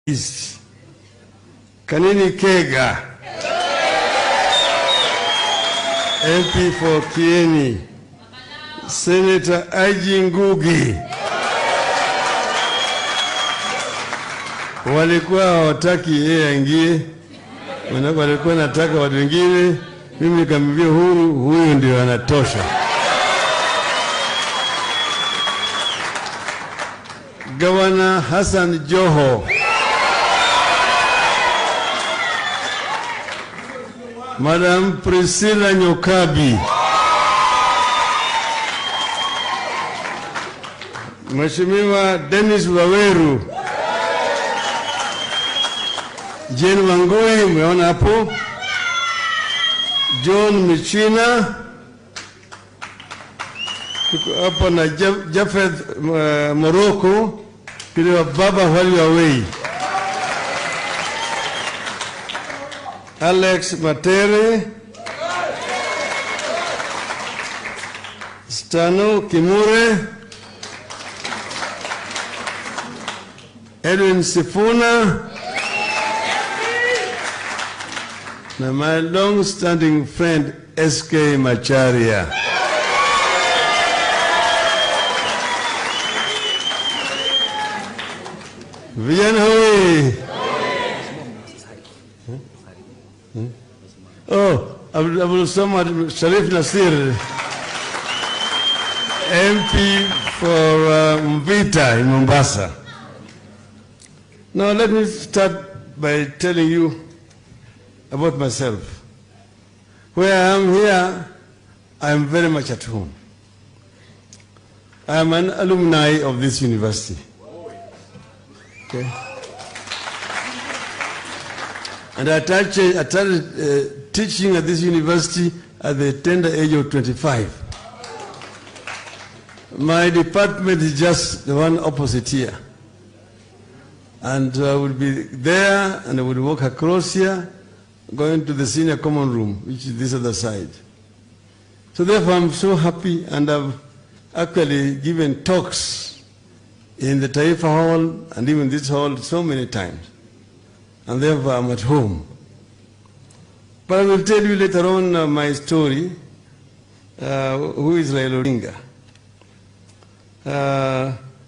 East. Kanini Kega, MP for Kieni, Senator Aji Ngugi. Walikuwa hawataki yeye aingie, walikuwa nataka watu wengine, mimi nikamwambia huyu ndio anatosha. Governor Hassan Joho, Madam Priscilla Nyokabi, Mheshimiwa Dennis Waweru, Jane Wangui, umeona hapo, John Michina, hapo na Jafeth Morocco, kile baba wali away, Alex Matere, Stano Kimure, Edwin Sifuna, and my long-standing friend S.K. Macharia. Vijana hoi! Oh, Abdul Samad Sharif Nasir, MP for Mvita in Mombasa. Now let me start by telling you about myself. Where I am here, I am very much at home. I am an alumni of this university. Okay. And I started teaching at this university at the tender age of 25. My department is just the one opposite here. And I would be there and I would walk across here, going to the senior common room, which is this other side. So therefore I'm so happy, and I've actually given talks in the Taifa Hall and even this hall so many times. And therefore I'm at home. But I will tell you later on my story, who is Raila odinga.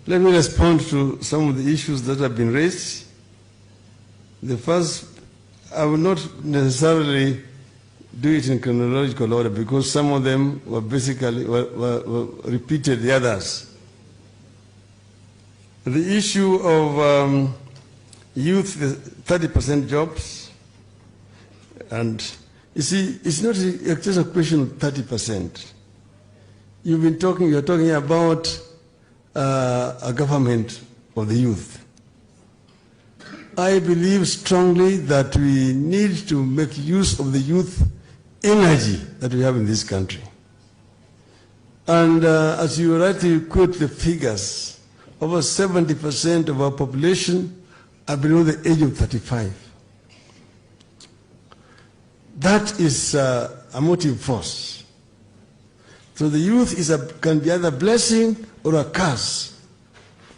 Let me respond to some of the issues that have been raised. The first, I will not necessarily do it in chronological order because some of them were basically were repeated the others. The issue of youth, 30% jobs, and you see, it's not just a question of 30%. You're talking about a government of the youth. I believe strongly that we need to make use of the youth energy that we have in this country. And as you rightly quote the figures, over 70% of our population are below the age of 35. That is a motive force. So the youth can be either a blessing or a curse,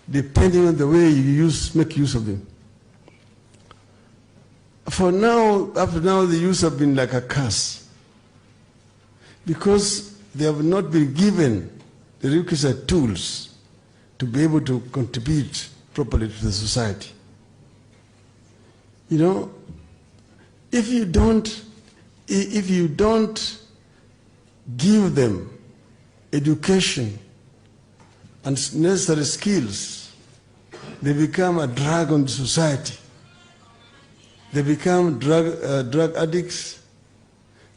depending on the way you make use of them. For now, up to now, the youth have been like a curse because they have not been given the requisite tools to be able to contribute properly to the society. You know, if you don't give them education and necessary skills, they become a drag on society. They become drug addicts,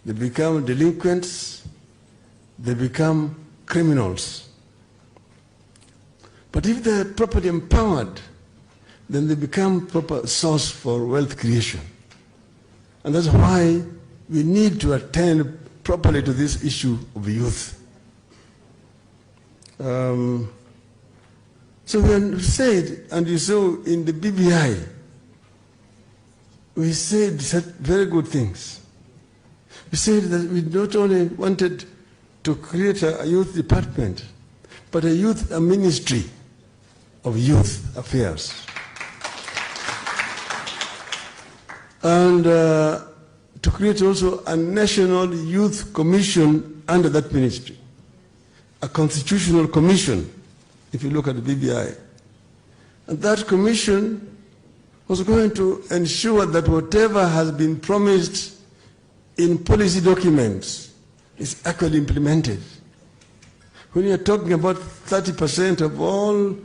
they become delinquents, they become criminals. But if they're properly empowered, then they become proper source for wealth creation. And that's why we need to attend properly to this issue of youth. So we said, and you saw in the BBI, we said very good things. We said that we not only wanted to create a youth department, but a ministry of youth affairs. and to create also a national youth commission under that ministry, a constitutional commission, if you look at the BBI. And that commission was going to ensure that whatever has been promised in policy documents is actually implemented. When you're talking about 30% of all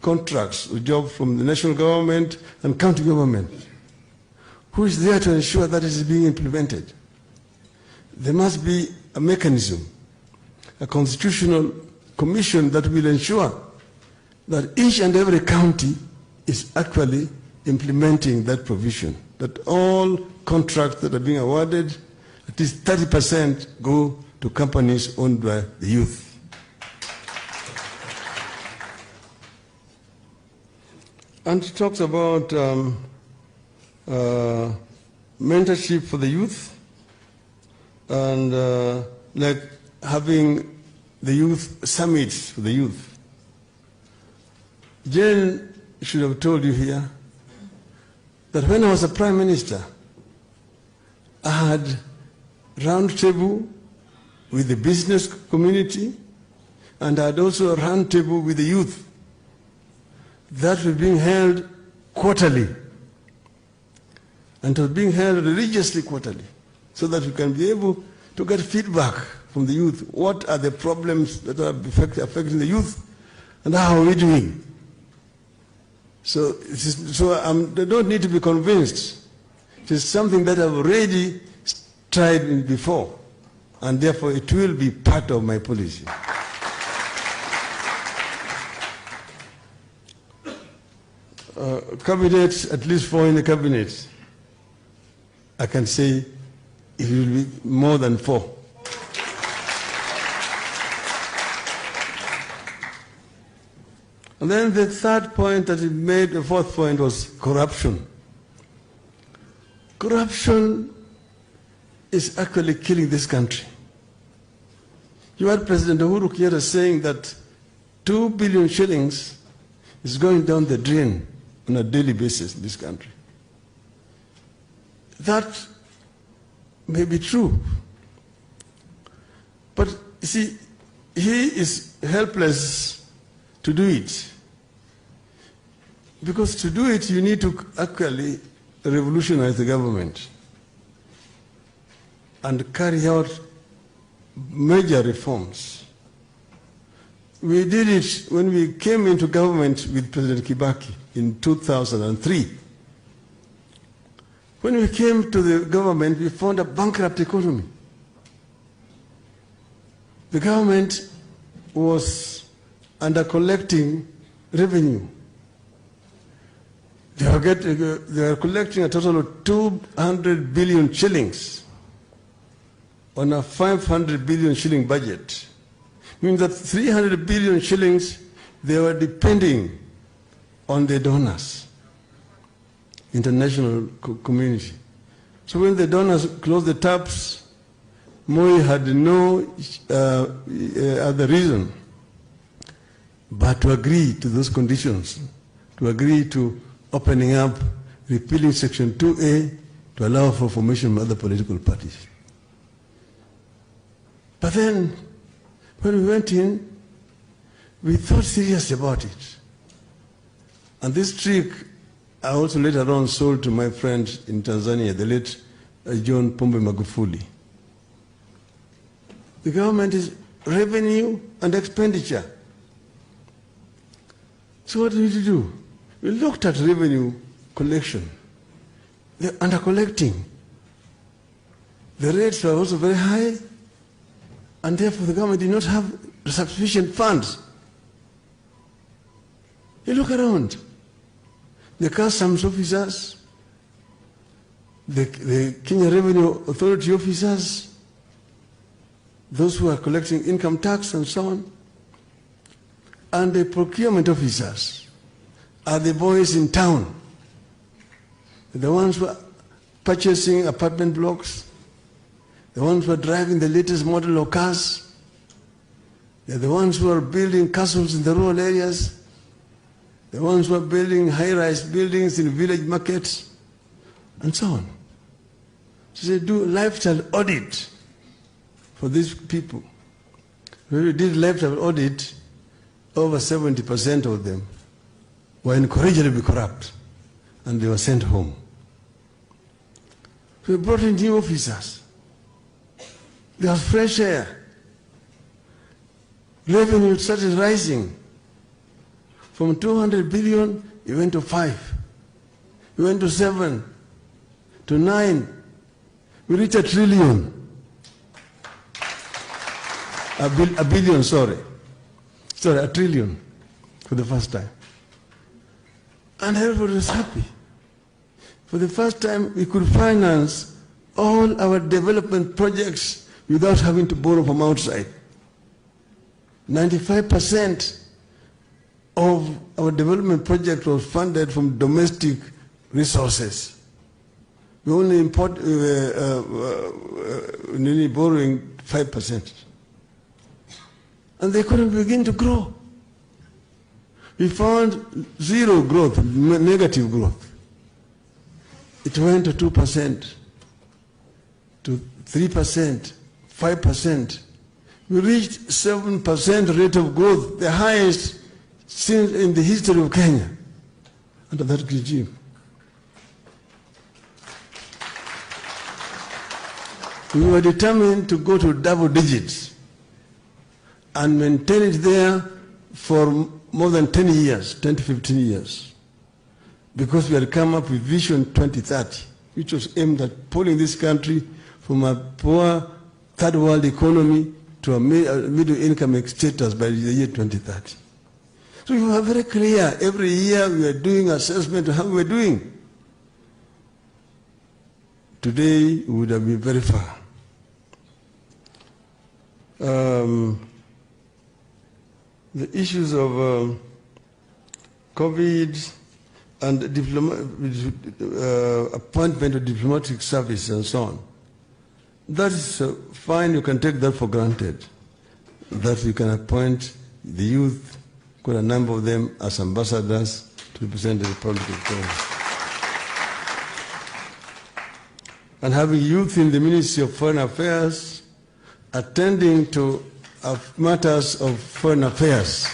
contracts or jobs from the national government and county government, who is there to ensure that it is being implemented? There must be a mechanism, a constitutional commission that will ensure that each and every county is actually implementing that provision, that all contracts that are being awarded, at least 30% go to companies owned by the youth. And it talks about mentorship for the youth and like having the youth summits for the youth. Jane should have told you here that when I was a prime minister, I had round table with the business community and I had also a round table with the youth. That was being held quarterly. And it was being held religiously quarterly, so that we can be able to get feedback from the youth. What are the problems that are affecting the youth, and how are we doing? So they don't need to be convinced. It is something that I've already tried before, and therefore it will be part of my policy. Cabinets, at least 4 in the cabinet, I can say it will be more than 4. And then the third point that he made, the fourth point, was corruption. Corruption is actually killing this country. You had President Uhuru Kenyatta saying that 2 billion shillings is going down the drain on a daily basis in this country. That may be true. But you see, he is helpless to do it. Because to do it, you need to actually revolutionize the government and carry out major reforms. We did it when we came into government with President Kibaki in 2003. When we came to the government, we found a bankrupt economy. The government was under collecting revenue. They were collecting a total of 200 billion shillings on a 500 billion shilling budget. Means that 300 billion shillings, they were depending on the donors, international community. So when the donors closed the taps, Moi had no other reason but to agree to those conditions, to agree to opening up, repealing Section 2A to allow for formation of other political parties. But then, when we went in, we thought seriously about it. And this trick I also later on sold to my friend in Tanzania, the late John Pombe Magufuli. The government is revenue and expenditure. So what do we need to do? We looked at revenue collection. They're under-collecting. The rates were also very high, and therefore the government did not have sufficient funds. You look around. The customs officers, the Kenya Revenue Authority officers, those who are collecting income tax and so on, and the procurement officers are the boys in town, the ones who are purchasing apartment blocks, the ones who are driving the latest model of cars, they're the ones who are building castles in the rural areas, the ones who are building high-rise buildings in village markets. and so on. So they do lifestyle audit for these people. When we did lifestyle audit, over 70% of them were encouraged to be corrupt, and they were sent home. We brought in new officers. There was fresh air. Revenue started rising. From 200 billion, it went to 5. It went to 7, to 9. We reached 1 trillion. A billion, sorry. Sorry, 1 trillion for the first time. And everybody was happy. For the first time, we could finance all our development projects without having to borrow from outside. 95% of our development project was funded from domestic resources. We only borrowing 5%. And the economy began to grow. We found zero growth, negative growth. It went to 2%, to 3%, 5%. We reached 7% rate of growth, the highest since in the history of Kenya under that regime. We were determined to go to double digits and maintain it there for more than 10 years, 10 to 15 years, because we had come up with Vision 2030, which was aimed at pulling this country from a poor third world economy to a middle income status by the year 2030. So we were very clear. Every year we were doing assessment of how we were doing. Today we would have been very far. The issues of COVID and appointment of diplomatic service and so on. That is fine, you can take that for granted, that you can appoint the youth, quite a number of them, as ambassadors to represent the Republic of Kenya. And having youth in the Ministry of Foreign Affairs, attending to matters of foreign affairs.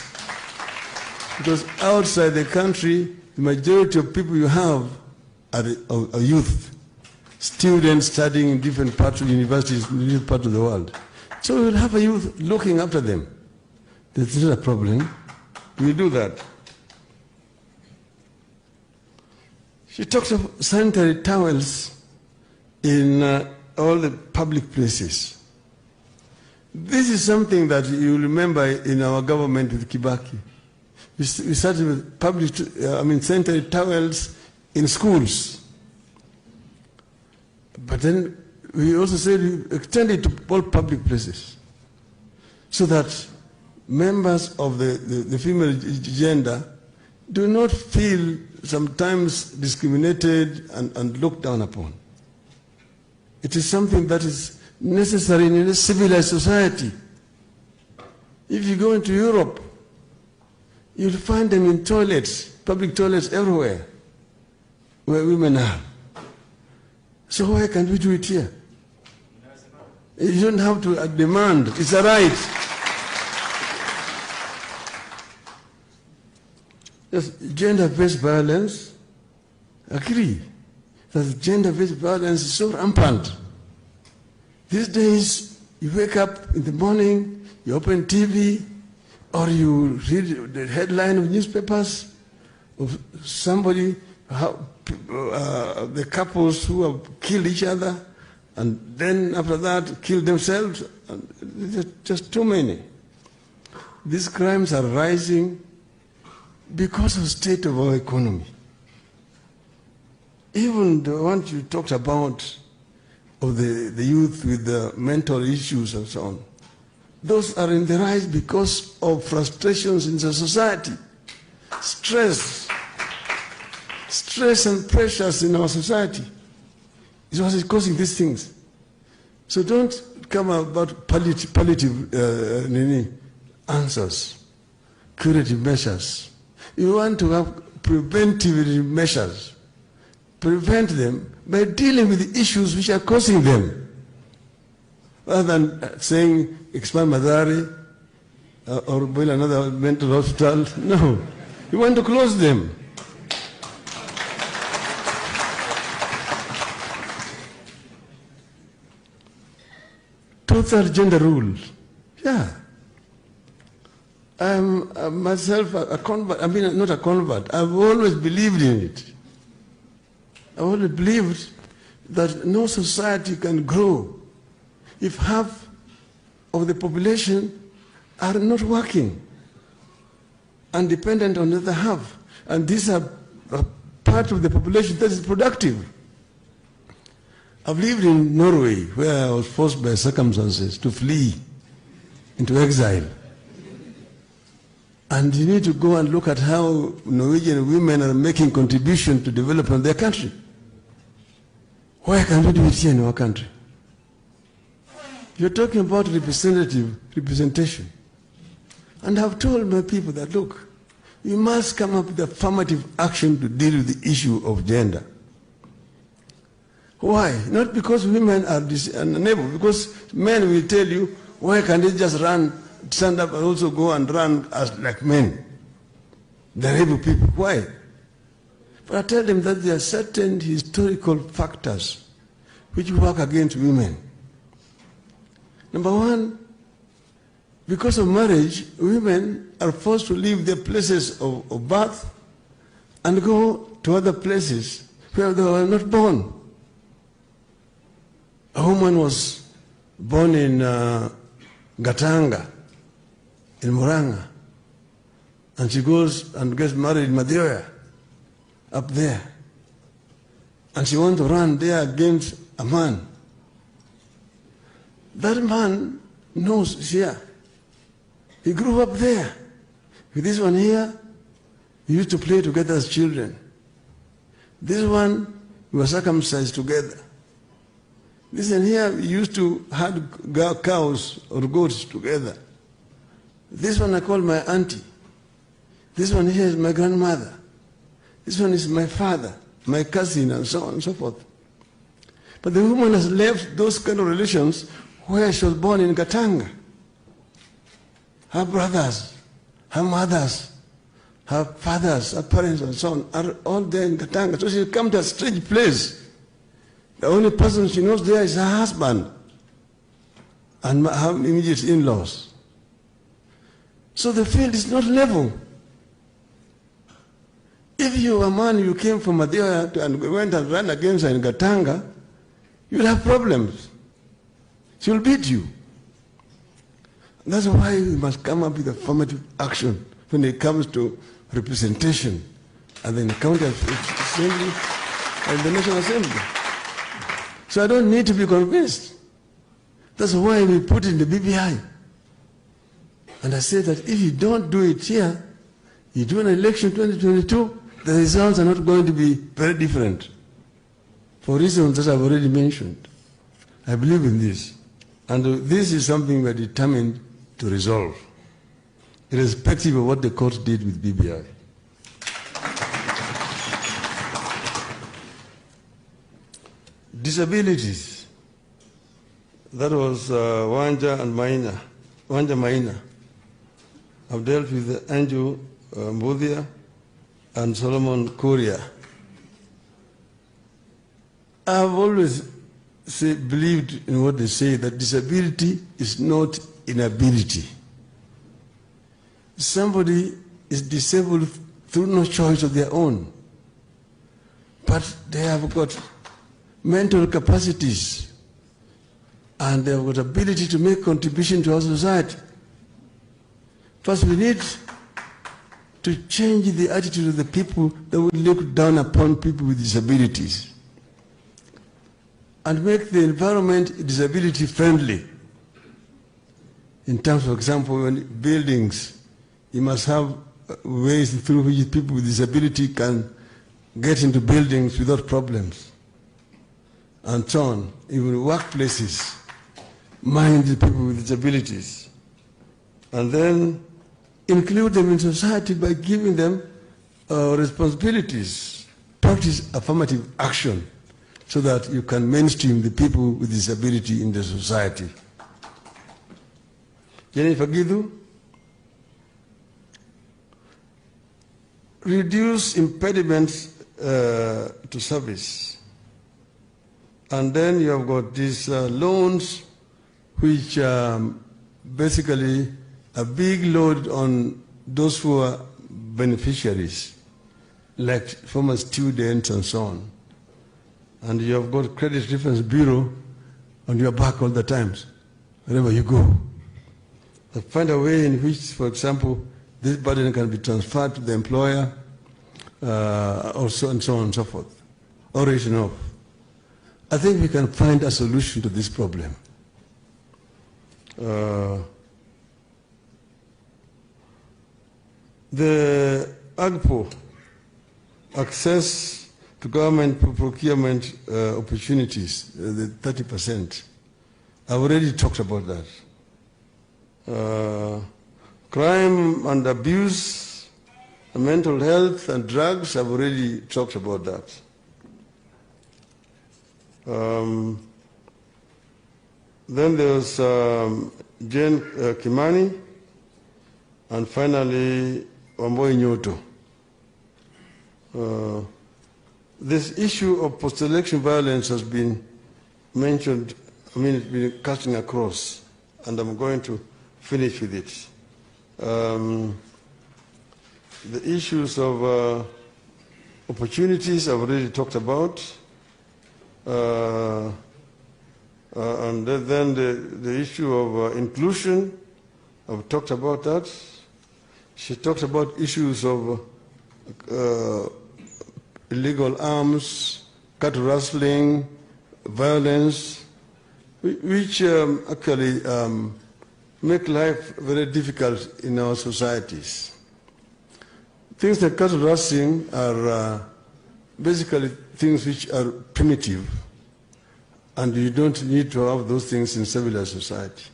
Because outside the country, the majority of people you have are youth, students studying in different parts of universities in different parts of the world. So we will have a youth looking after them. That's not a problem. We do that. She talks of sanitary towels in all the public places. This is something that you remember in our government with Kibaki. We started with sanitary towels in schools. But then we also said we extend it to all public places, so that members of the female gender do not feel sometimes discriminated and looked down upon. It is something that is necessary in a civilized society. If you go into Europe, you'll find them in toilets, public toilets everywhere, where women are. So why can't we do it here? You don't have to demand. It's a right. Yes, gender-based violence, agree that gender-based violence is so rampant. These days, you wake up in the morning, you open TV, or you read the headline of newspapers of somebody, the couples who have killed each other, and then after that killed themselves. There's just too many. These crimes are rising because of the state of our economy. Even the ones you talked about of the youth with the mental issues and so on, those are in the rise because of frustrations in the society, stress and pressures in our society is what is causing these things. So don't come about palliative answers, curative measures. You want to have preventive measures. prevent them by dealing with the issues which are causing them. Rather than saying, expand Madari or build another mental hospital. No, you want to close them. Two-third gender rule. Yeah. I'm myself a convert. I mean, not a convert. I've always believed in it. I've always believed that no society can grow if half of the population are not working and dependent on the other half. And these are a part of the population that is productive. I've lived in Norway, where I was forced by circumstances to flee into exile. And you need to go and look at how Norwegian women are making contribution to development of their country. Why can't we do it here in our country? You're talking about representation. And I've told my people that, look, you must come up with affirmative action to deal with the issue of gender. Why? Not because women are unable, because men will tell you, why can't they just stand up and also go and run as like men? They're able people. Why? But I tell them that there are certain historical factors which work against women. Number one, because of marriage, women are forced to leave their places of birth and go to other places where they were not born. A woman was born in Gatanga, in Muranga, and she goes and gets married in Madioya, up there. And she wants to run there against a man. That man knows she's here. He grew up there. With this one here, we used to play together as children. This one, we were circumcised together. This one here, we used to have cows or goats together. This one I call my auntie. This one here is my grandmother. This one is my father, my cousin, and so on and so forth. But the woman has left those kind of relations where she was born in Gatanga. Her brothers, her mothers, her fathers, her parents, and so on are all there in Gatanga. So she's come to a strange place. The only person she knows there is her husband and her immediate in-laws. So the field is not level. If you were a man, you came from Madioya and went and ran against her in Gatanga, you'll have problems. She will beat you. That's why we must come up with affirmative action when it comes to representation at the county assembly and the National Assembly. So I don't need to be convinced. That's why we put in the BBI. And I say that if you don't do it here, you do an election 2022, the results are not going to be very different. For reasons that I've already mentioned. I believe in this. And this is something we're determined to resolve, irrespective of what the court did with BBI. Disabilities. That was Wanja and Maina. Wanja Maina. I've dealt with Anju Mbudia and Solomon Kuria. I've always believed in what they say, that disability is not inability. Somebody is disabled through no choice of their own, but they have got mental capacities and they have got ability to make contribution to our society. First, we need to change the attitude of the people that would look down upon people with disabilities and make the environment disability friendly. In terms, for example, when buildings, you must have ways through which people with disability can get into buildings without problems, and so on. Even workplaces, mind the people with disabilities, and then include them in society by giving them responsibilities practice affirmative action so that you can mainstream the people with disability in the society. Jennifer Gidu, reduce impediments to service. And then you have got these loans which basically a big load on those who are beneficiaries, like former students and so on. And you have got Credit Reference Bureau on your back all the times, wherever you go. So find a way in which, for example, this burden can be transferred to the employer, or so and so on and so forth, or written off. I think we can find a solution to this problem. The AGPO, access to government procurement opportunities, the 30%, I've already talked about that. Crime and abuse, mental health and drugs, I've already talked about that. Then there's Jane Kimani, and finally Wamboi Nyoto. This issue of post-election violence has been mentioned, it's been cutting across, and I'm going to finish with it. The issues of opportunities I've already talked about. And then the issue of inclusion, I've talked about that. She talked about issues of illegal arms, cattle rustling, violence, which actually make life very difficult in our societies. Things like cattle rustling are basically things which are primitive, and you don't need to have those things in civilized society.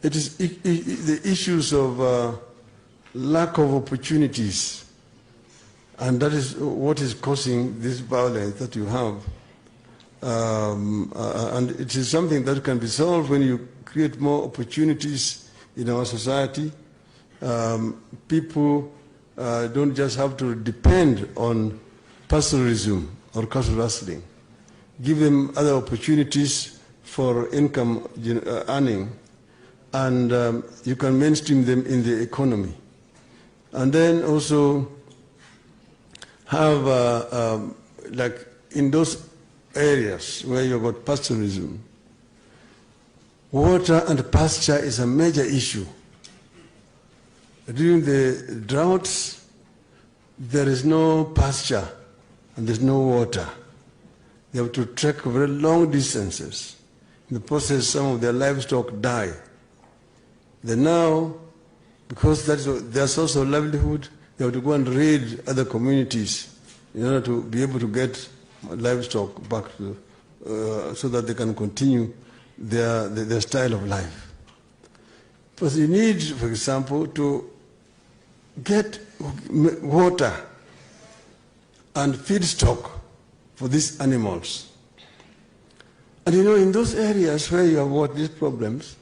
It is the issues of lack of opportunities, and that is what is causing this violence that you have. And it is something that can be solved when you create more opportunities in our society. People don't just have to depend on pastoralism or cattle rustling. Give them other opportunities for income earning, and you can mainstream them in the economy. And then also have, like in those areas where you've got pastoralism, water and pasture is a major issue. During the droughts, there is no pasture and there's no water. They have to trek very long distances. In the process, some of their livestock die. Then now, because that's their source of livelihood, they have to go and raid other communities in order to be able to get livestock back to, so that they can continue their style of life. But you need, for example, to get water and feedstock for these animals. And you know, in those areas where you have got these problems,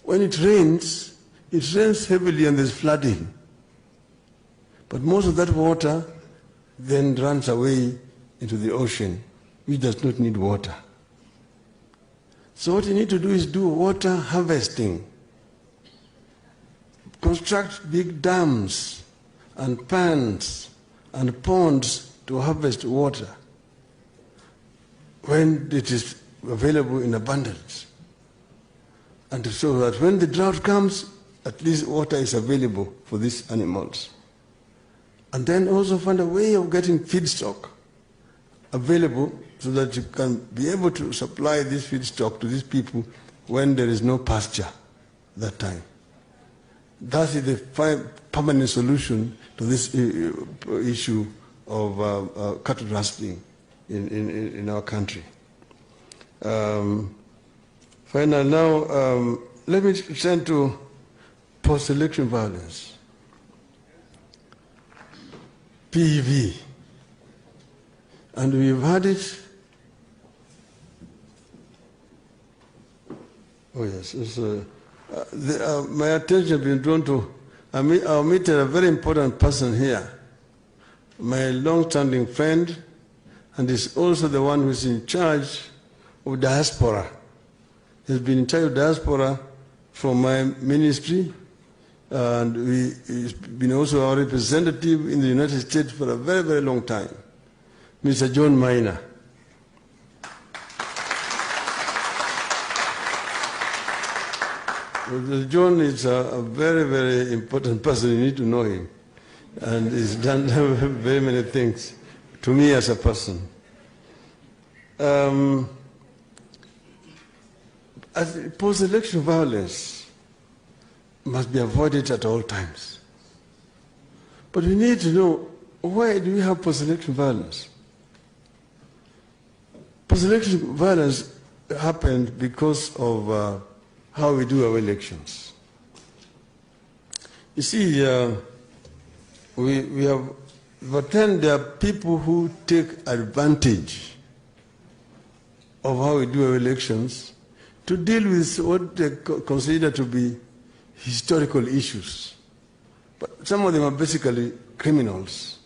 when it rains heavily and there's flooding. But most of that water then runs away into the ocean, which does not need water. So what you need to do is do water harvesting. Construct big dams and pans and ponds to harvest water when it is available in abundance. And so that when the drought comes, at least water is available for these animals. And then also find a way of getting feedstock available so that you can be able to supply this feedstock to these people when there is no pasture that time. That is the permanent solution to this issue of cattle rustling in our country. Finally, now let me turn to post-election violence. PEV. And we've had it. Oh yes, my attention has been drawn to, I meet a very important person here, my long-standing friend, and is also the one who is in charge of diaspora. He's been in charge of diaspora from my ministry, and he's been also our representative in the United States for a very, very long time, Mr. John Maina. John is a very, very important person. You need to know him. And he's done very many things to me as a person. Post-election violence must be avoided at all times. But we need to know, why do we have post-election violence? Post-election violence happened because of how we do our elections. You see, but then there are people who take advantage of how we do our elections to deal with what they consider to be historical issues. But some of them are basically criminals.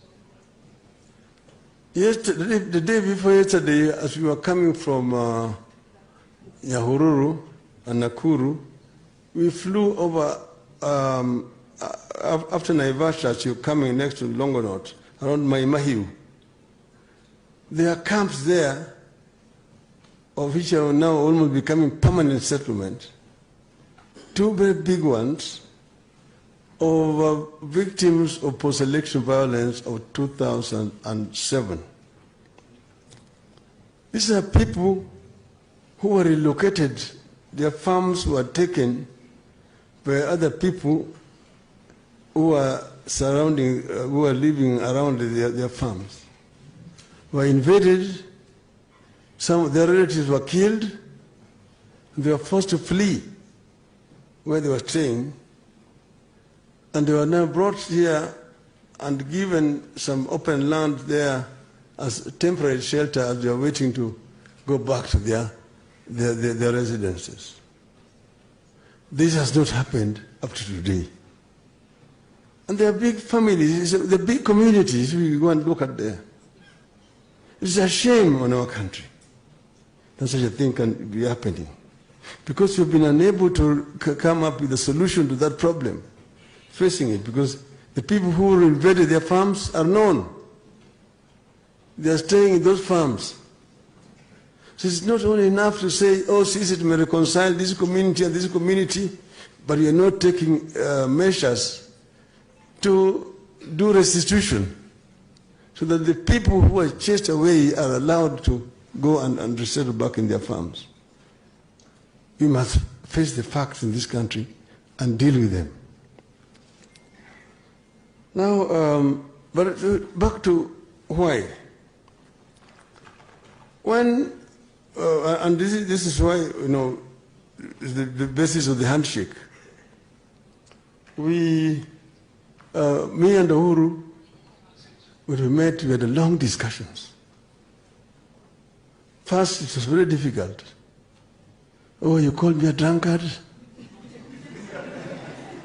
Yesterday, the day before yesterday, as we were coming from Nyahururu and Nakuru, we flew over, after Naivasha, as you're coming next to Longonot, around Maimahiu. There are camps there, of which are now almost becoming permanent settlement. Two very big ones of victims of post-election violence of 2007. These are people who were relocated. Their farms were taken by other people who were who were living around their farms. Were invaded. Some of their relatives were killed. They were forced to flee where they were staying. And they were now brought here and given some open land there as temporary shelter as they are waiting to go back to their residences. This has not happened up to today. And there are big families, the big communities we go and look at there. It's a shame on our country that such a thing can be happening. Because we've been unable to come up with a solution to that problem, facing it, because the people who invaded their farms are known. They are staying in those farms. So it's not only enough to say, oh, CISIT may reconcile this community and this community, but you are not taking measures to do restitution so that the people who are chased away are allowed to go and resettle back in their farms. We must face the facts in this country and deal with them. Now, but back to why. When, and this is why, you know, the basis of the handshake. Me and Uhuru, when we met, we had long discussions. First, it was very difficult. Oh, you called me a drunkard?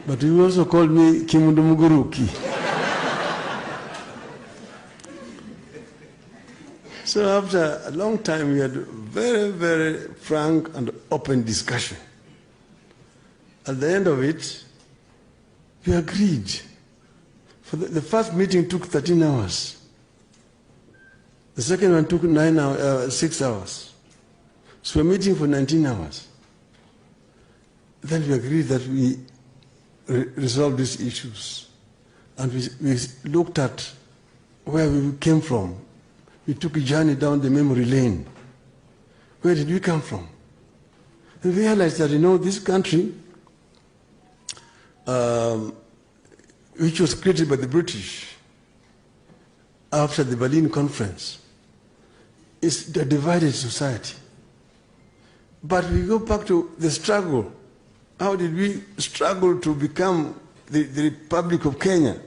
But you also called me Kimundu Muguruki. So after a long time, we had very, very frank and open discussion. At the end of it, we agreed. For the first meeting took 13 hours. The second one took 6 hours. So we're meeting for 19 hours. Then we agreed that we resolve these issues. And we looked at where we came from. We took a journey down the memory lane. Where did we come from? And we realized that, you know, this country, which was created by the British after the Berlin Conference, is a divided society. But we go back to the struggle. How did we struggle to become the Republic of Kenya?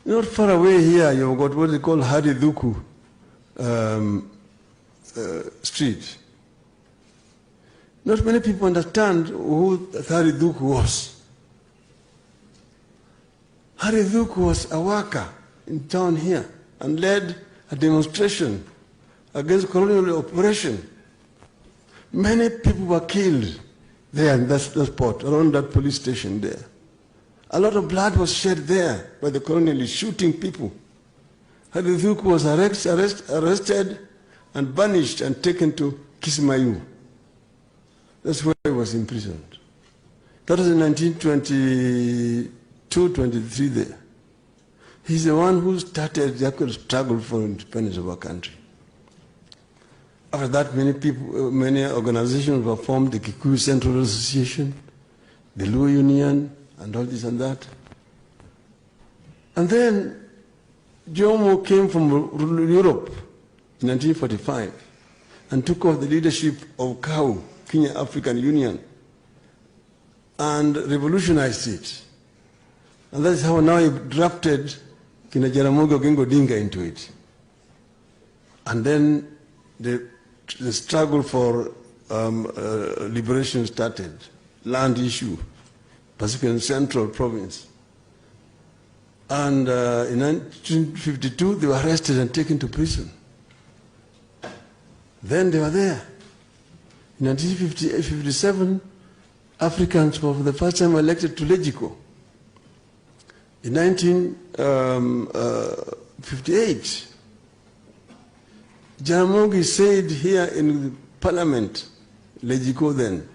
Not far away here, you've got what they call Hariduku Street. Not many people understand who Hariduku was. Hariduku was a worker in town here and led a demonstration against colonial oppression. Many people were killed there in that spot, around that police station there. A lot of blood was shed there by the colonialists shooting people. Hariduku was arrested and banished and taken to Kismayu. That's where he was imprisoned. That was in 1922-23 there. He's the one who started the actual struggle for independence of our country. After that, many organizations were formed, the Kikuyu Central Association, the Luo Union, and all this and that. And then Jomo came from Europe in 1945 and took over the leadership of KAU, Kenya African Union, and revolutionized it. And that's how now he drafted Kina Jaramogi Oginga Odinga into it. And then the struggle for liberation started, land issue, Pacific and Central Province. And in 1952, they were arrested and taken to prison. Then they were there. In 1957, Africans were for the first time elected to Legico. In 1958, Jaramogi said here in Parliament, Legico then,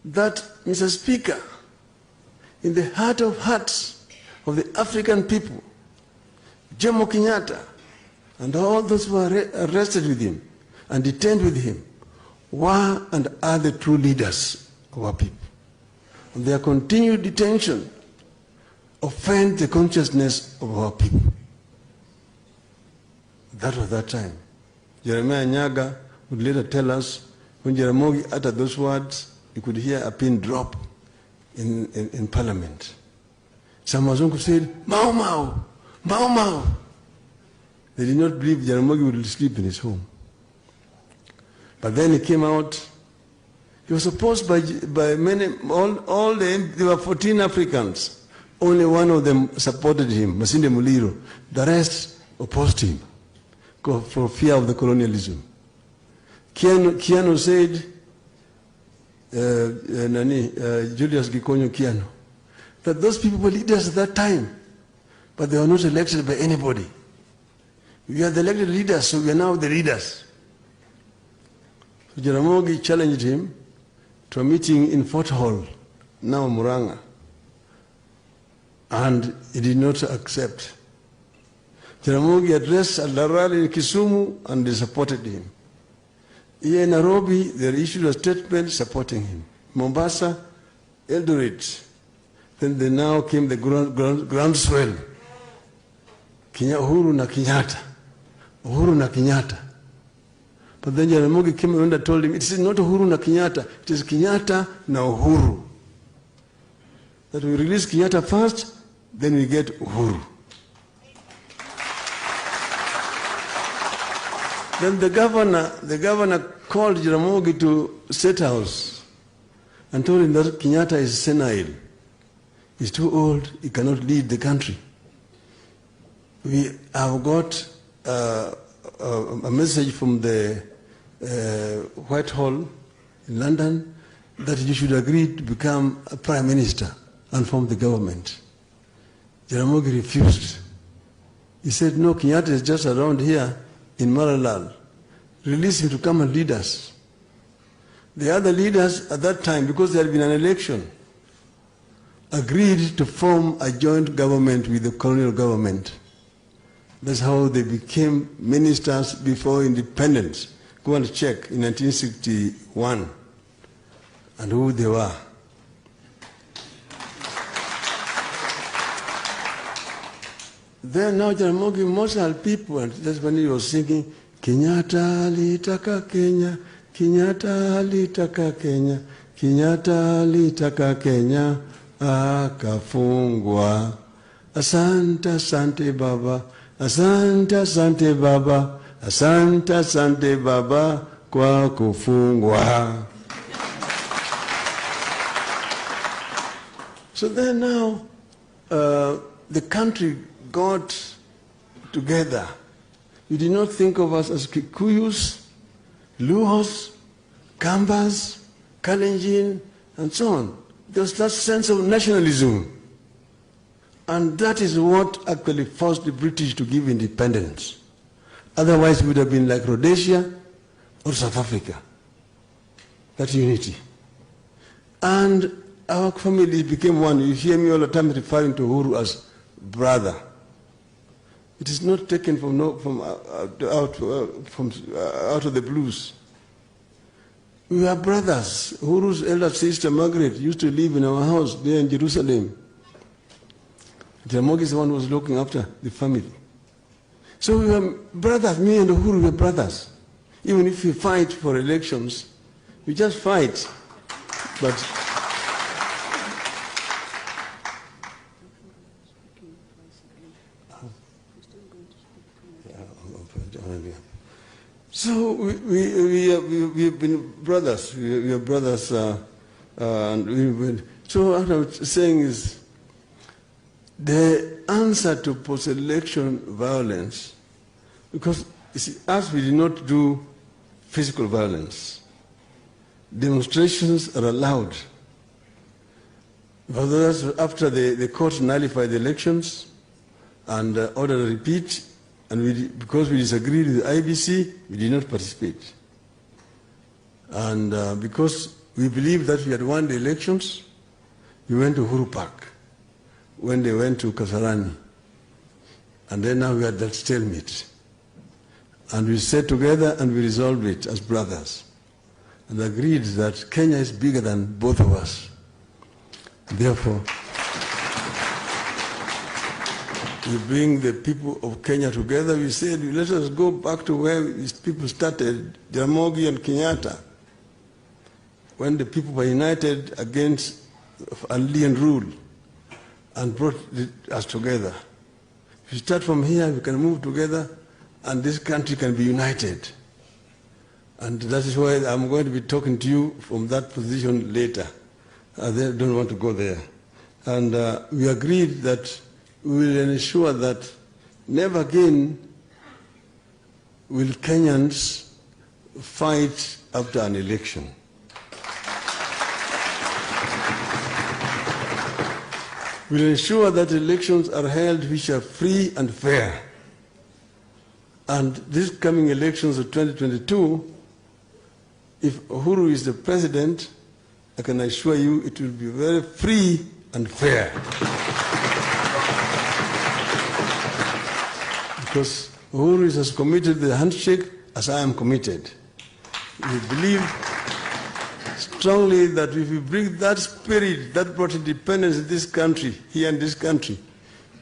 that, Mr. Speaker, in the heart of hearts of the African people, Jomo Kenyatta and all those who were arrested with him and detained with him were and are the true leaders of our people. And their continued detention offends the consciousness of our people. That was that time. Jeremiah Nyaga would later tell us, when Jaramogi uttered those words, you could hear a pin drop in Parliament. Some Wazungu said, Mau Mau, Mau Mau. They did not believe Jaramogi would sleep in his home. But then he came out. He was opposed by many, there were 14 Africans. Only one of them supported him, Masinde Muliro. The rest opposed him for fear of the colonialism. Kiano said, Julius Gikonyo Kiano, that those people were leaders at that time, but they were not elected by anybody. We are the elected leaders, so we are now the leaders. So Jaramogi challenged him to a meeting in Fort Hall, now Muranga, and he did not accept. Jaramogi addressed a rally in Kisumu and they supported him. Here in Nairobi, they issued a statement supporting him. Mombasa, Eldoret. Then there now came the groundswell. Uhuru na Kenyatta. Uhuru na Kenyatta. But then Jaramogi came and told him, it is not Uhuru na Kenyatta, it is Kenyatta na Uhuru. That we release Kenyatta first, then we get Uhuru. Then the governor called Jaramogi to State House and told him that Kenyatta is senile. He's too old, he cannot lead the country. We have got a message from the Whitehall in London that you should agree to become a prime minister and form the government. Jaramogi refused. He said, no, Kenyatta is just around here in Maralal. Release him to come and lead us. The other leaders at that time, because there had been an election, agreed to form a joint government with the colonial government. That's how they became ministers before independence. Go and check in 1961 and who they were. Then now Jaramogi emotional people, and that's when he was singing, Kenyatta litaka Kenya, Kenyatta litaka Kenya, Kenyatta litaka Kenya, akafungwa. Asante, asante Baba, asante, asante Baba, asante, asante Baba kwa kufungwa. So then now, the country got together. You did not think of us as Kikuyus, Luhos, Kambas, Kalenjin, and so on. There was that sense of nationalism. And that is what actually forced the British to give independence. Otherwise, it would have been like Rhodesia or South Africa. That unity. And our families became one. You hear me all the time referring to Uhuru as brother. It is not taken from out of the blues. We are brothers. Uhuru's elder sister Margaret used to live in our house there in Jerusalem. Jaramogi is the one who was looking after the family. So we were brothers. Me and Uhuru were brothers. Even if we fight for elections, we just fight. But so we've been brothers. We are brothers. And so what I was saying is, the answer to post-election violence, because you see, us, we did not do physical violence. Demonstrations are allowed. But after the court nullified the elections and ordered a repeat, and because we disagreed with the IBC, we did not participate. And because we believed that we had won the elections, we went to Uhuru Park when they went to Kasarani. And then now we had that stalemate. And we sat together and we resolved it as brothers and agreed that Kenya is bigger than both of us. Therefore, we bring the people of Kenya together. We said, let us go back to where these people started, Jaramogi and Kenyatta, when the people were united against alien rule and brought us together. If we start from here, we can move together, and this country can be united. And that is why I'm going to be talking to you from that position later. I don't want to go there. And we agreed that we will ensure that never again will Kenyans fight after an election. We'll ensure that elections are held which are free and fair. And these coming elections of 2022, if Uhuru is the president, I can assure you it will be very free and fair. Because Uhuru is as committed to the handshake as I am committed. We believe strongly that if we bring that spirit that brought independence in this country, here in this country,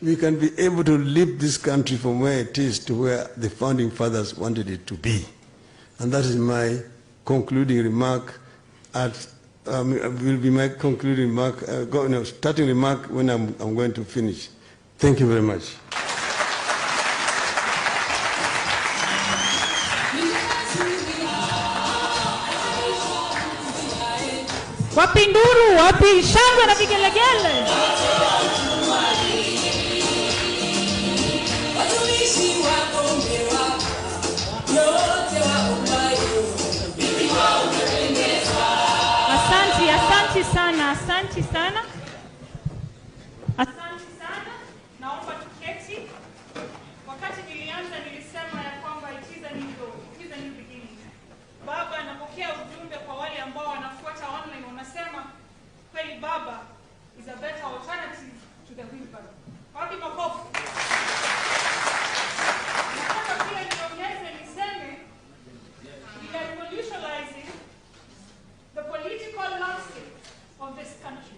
we can be able to lift this country from where it is to where the founding fathers wanted it to be. And that is my concluding remark. Will be my concluding remark, starting remark when I'm going to finish. Thank you very much. Wapi nduru, wapi shangwe na vigelegele. Asante sana, asante sana. Asante sana. Naomba tuketi. Wakati nilianza nilisema ya kwamba it is a new beginning. Baba anapokea ujumbe kwa wale ambao wanafuata online, wanasema kweli baba is a better alternative to the wheelbarrow. Wapi makofi? Nataka pia niongeze niseme we are revolutionizing the political landscape of this country.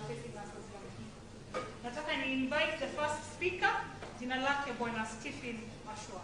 facing us as young people. Nataka ni invite the first speaker, jina lake Bwana Stephen Mashua.